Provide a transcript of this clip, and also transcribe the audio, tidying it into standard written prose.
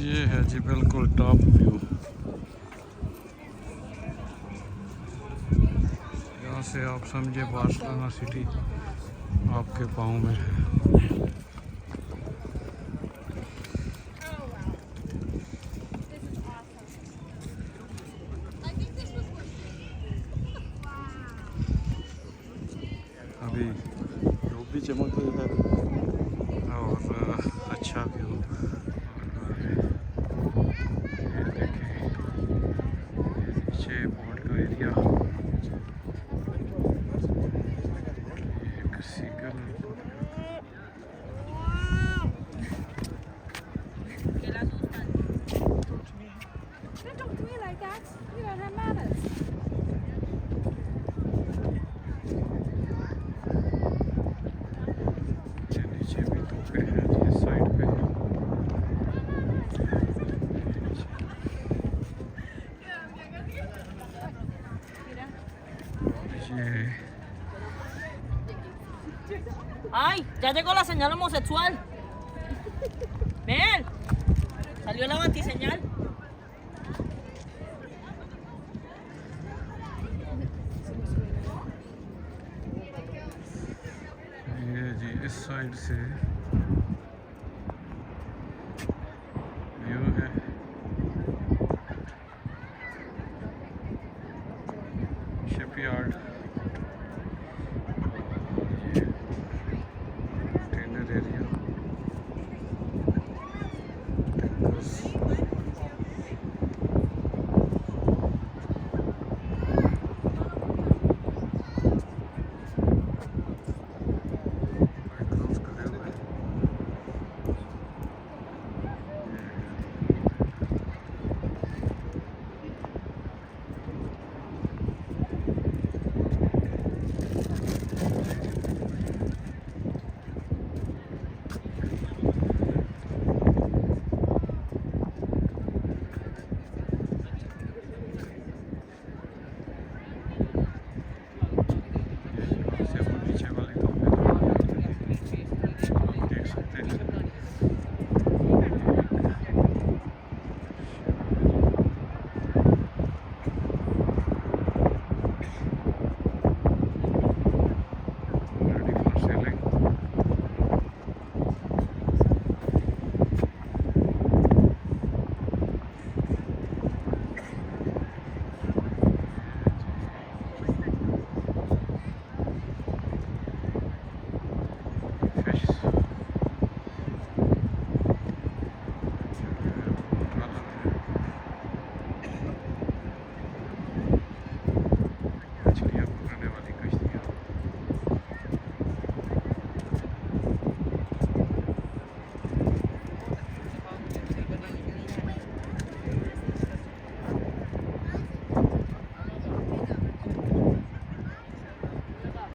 ये है जी बिल्कुल टॉप व्यू। यहाँ से आप समझे बार्सिलोना सिटी आपके पाँव में है। अभी धूप भी चमक रही है और अच्छा व्यू। ये देखें नीचे बोर्ड का एरिया, एक सीकर नीचे भी तोपे हैं जी साइड पे। ये ¡Ay! Ya llegó la señal homosexual. Ven. Salió la batiseñal.